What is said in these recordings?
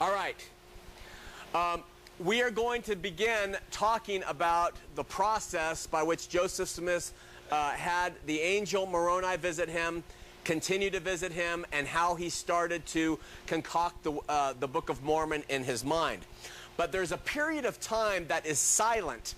All right. We are going to begin talking about the process by which Joseph Smith had the angel Moroni visit him, continue to visit him, and how he started to concoct the Book of Mormon in his mind. But there's a period of time that is silent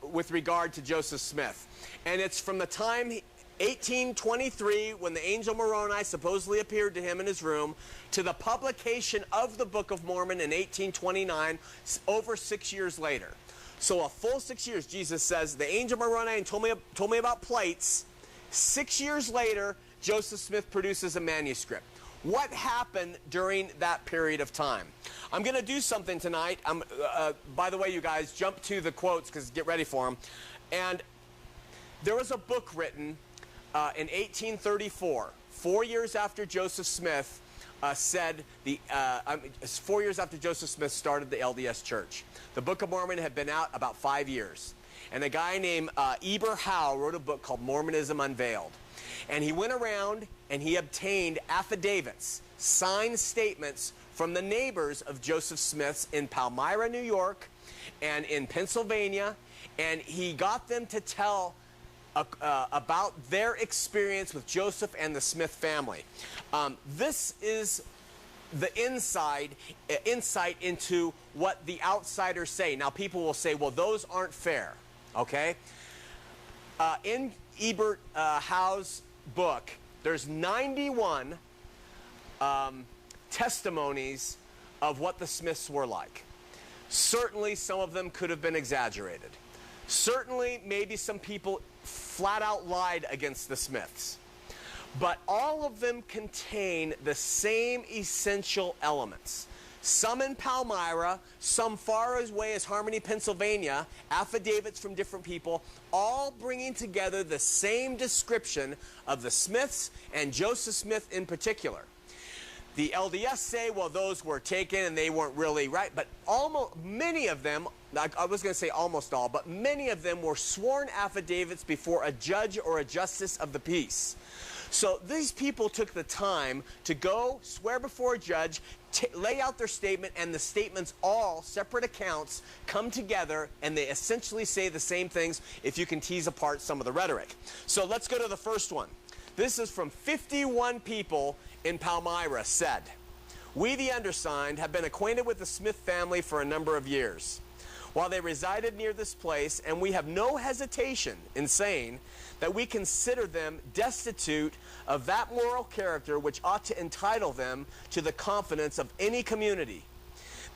with regard to Joseph Smith. And it's from the time 1823, when the angel Moroni supposedly appeared to him in his room, to the publication of the Book of Mormon in 1829, over 6 years later. So a full 6 years. Jesus says, the angel Moroni told me about plates. 6 years later, Joseph Smith produces a manuscript. What happened during that period of time? I'm going to do something tonight. By the way, you guys, jump to the quotes, because get ready for them. And there was a book written in 1834, 4 years after Joseph Smith 4 years after Joseph Smith started the LDS Church. The Book of Mormon had been out about 5 years. And a guy named Eber Howe wrote a book called Mormonism Unveiled. And he went around and he obtained affidavits, signed statements from the neighbors of Joseph Smith's in Palmyra, New York, and in Pennsylvania. And he got them to tell about their experience with Joseph and the Smith family. This is the insight into what the outsiders say. Now, people will say, well, those aren't fair, okay? In Eber Howe's book, there's 91 testimonies of what the Smiths were like. Certainly, some of them could have been exaggerated. Certainly, maybe some people flat out lied against the Smiths. But all of them contain the same essential elements. Some in Palmyra, some far away as Harmony, Pennsylvania, affidavits from different people, all bringing together the same description of the Smiths and Joseph Smith in particular. The LDS say, well, those were taken and they weren't really right, but many of them, I was going to say almost all, but many of them were sworn affidavits before a judge or a justice of the peace. So these people took the time to go swear before a judge, lay out their statement, and the statements, all separate accounts, come together, and they essentially say the same things if you can tease apart some of the rhetoric. So let's go to the first one. This is from 51 people in Palmyra said, "We, the undersigned, have been acquainted with the Smith family for a number of years. While they resided near this place, and we have no hesitation in saying that we consider them destitute of that moral character which ought to entitle them to the confidence of any community.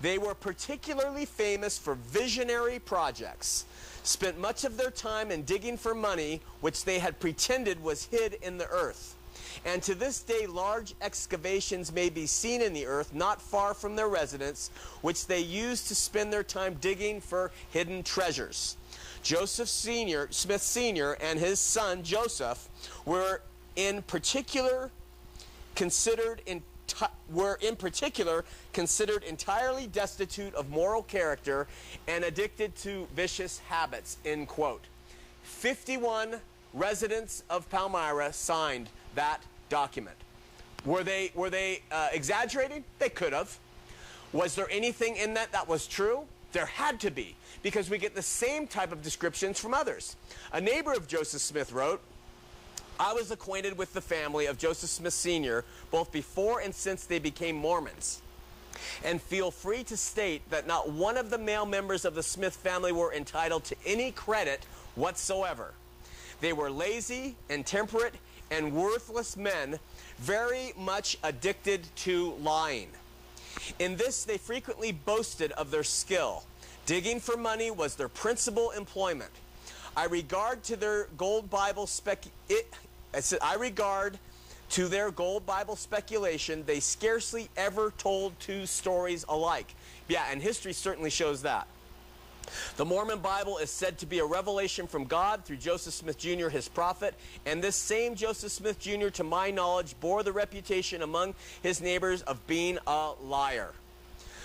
They were particularly famous for visionary projects, spent much of their time in digging for money which they had pretended was hid in the earth. And to this day large excavations may be seen in the earth not far from their residence, which they used to spend their time digging for hidden treasures. Joseph Smith Sr. and his son Joseph were in particular considered entirely destitute of moral character and addicted to vicious habits," end quote. 51 residents of Palmyra signed that document. Were they exaggerating? They could have. Was there anything in that was true? There had to be, because we get the same type of descriptions from others. A neighbor of Joseph Smith wrote, "I was acquainted with the family of Joseph Smith Sr. both before and since they became Mormons, and feel free to state that not one of the male members of the Smith family were entitled to any credit whatsoever. They were lazy, intemperate, and worthless men, very much addicted to lying. In this they frequently boasted of their skill. Digging for money was their principal employment. I regard to their gold Bible speculation, they scarcely ever told two stories alike." Yeah, and history certainly shows that. "The Mormon Bible is said to be a revelation from God through Joseph Smith Jr., his prophet, and this same Joseph Smith Jr., to my knowledge, bore the reputation among his neighbors of being a liar.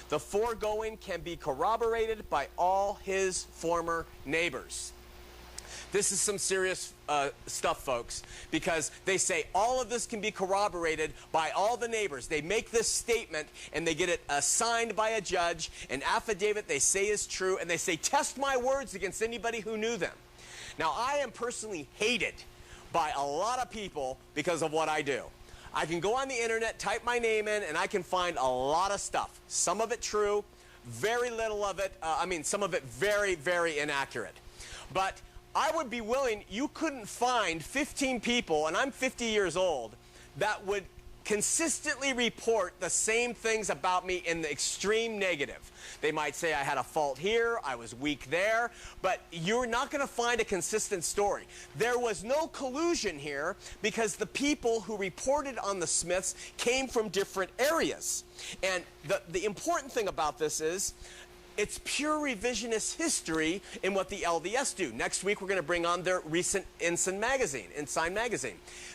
The foregoing can be corroborated by all his former neighbors." This is some serious stuff, folks, because they say all of this can be corroborated by all the neighbors. They make this statement, and they get it signed by a judge, an affidavit they say is true, and they say, test my words against anybody who knew them. Now, I am personally hated by a lot of people because of what I do. I can go on the internet, type my name in, and I can find a lot of stuff. Some of it true, very little of it, some of it very, very inaccurate. But I would be willing, you couldn't find 15 people, and I'm 50 years old, that would consistently report the same things about me in the extreme negative. They might say I had a fault here, I was weak there, but you're not going to find a consistent story. There was no collusion here because the people who reported on the Smiths came from different areas. And the important thing about this is, it's pure revisionist history in what the LDS do. Next week, we're going to bring on their recent Ensign magazine.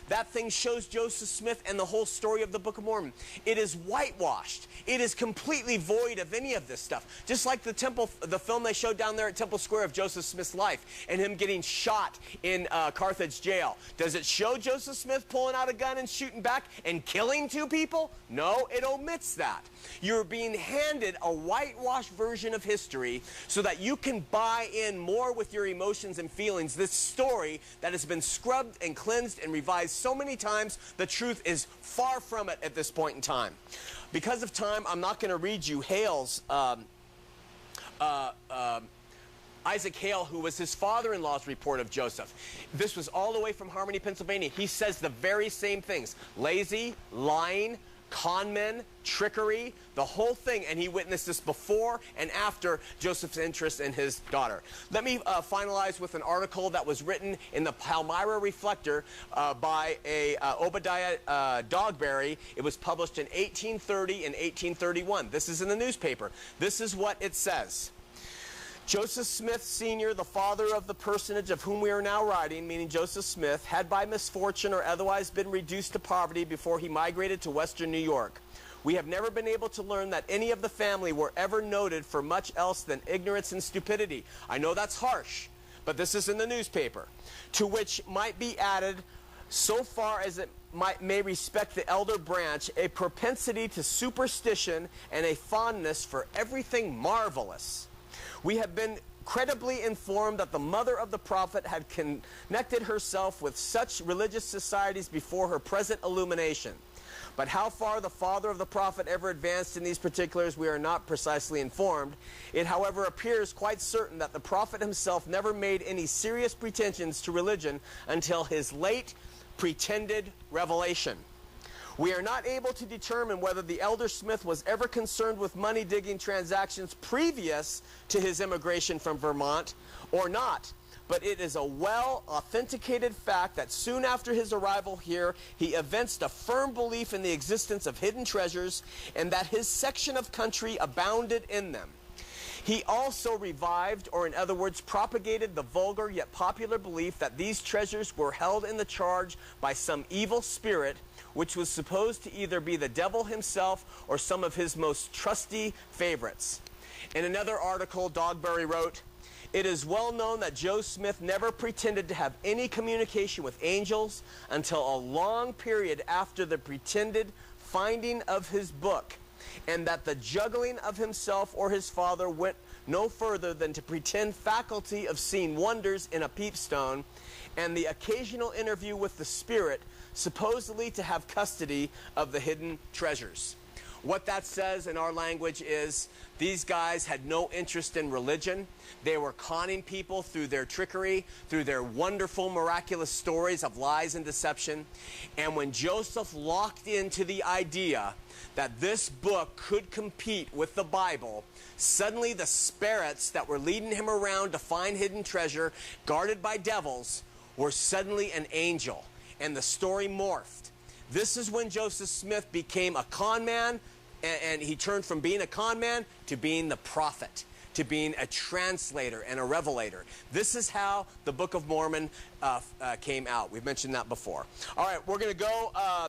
That thing shows Joseph Smith and the whole story of the Book of Mormon. It is whitewashed. It is completely void of any of this stuff. Just like the film they showed down there at Temple Square of Joseph Smith's life and him getting shot in Carthage jail. Does it show Joseph Smith pulling out a gun and shooting back and killing 2 people? No, it omits that. You're being handed a whitewashed version of history so that you can buy in more with your emotions and feelings this story that has been scrubbed and cleansed and revised so many times. The truth is far from it at this point in time. Because of time, I'm not going to read you Hale's Isaac Hale, who was his father-in-law's report of Joseph. This was all the way from Harmony, Pennsylvania. He says the very same things: lazy, lying, con men, trickery, the whole thing. And he witnessed this before and after Joseph's interest in his daughter. Let me finalize with an article that was written in the Palmyra Reflector by Obadiah Dogberry. It was published in 1830 and 1831. This is in the newspaper. This is what it says. Joseph Smith Sr., the father of the personage of whom we are now writing, meaning Joseph Smith, had by misfortune or otherwise been reduced to poverty before he migrated to western New York. We have never been able to learn that any of the family were ever noted for much else than ignorance and stupidity. I know that's harsh, but this is in the newspaper. To which might be added, so far as it may respect the elder branch, a propensity to superstition and a fondness for everything marvelous. We have been credibly informed that the mother of the prophet had connected herself with such religious societies before her present illumination. But how far the father of the prophet ever advanced in these particulars, we are not precisely informed. It, however, appears quite certain that the prophet himself never made any serious pretensions to religion until his late pretended revelation. We are not able to determine whether the elder Smith was ever concerned with money-digging transactions previous to his immigration from Vermont or not, but it is a well-authenticated fact that soon after his arrival here, he evinced a firm belief in the existence of hidden treasures and that his section of country abounded in them. He also revived, or in other words, propagated the vulgar yet popular belief that these treasures were held in the charge by some evil spirit, which was supposed to either be the devil himself or some of his most trusty favorites. In another article, Dogberry wrote, "It is well known that Joe Smith never pretended to have any communication with angels until a long period after the pretended finding of his book, and that the juggling of himself or his father went no further than to pretend faculty of seeing wonders in a peepstone, and the occasional interview with the spirit, supposedly to have custody of the hidden treasures." What that says in our language is these guys had no interest in religion. They were conning people through their trickery, through their wonderful, miraculous stories of lies and deception. And when Joseph locked into the idea that this book could compete with the Bible, suddenly the spirits that were leading him around to find hidden treasure, guarded by devils, were suddenly an angel. And the story morphed. This is when Joseph Smith became a con man, and he turned from being a con man to being the prophet, to being a translator and a revelator. This is how the Book of Mormon came out. We've mentioned that before. All right, we're going to go...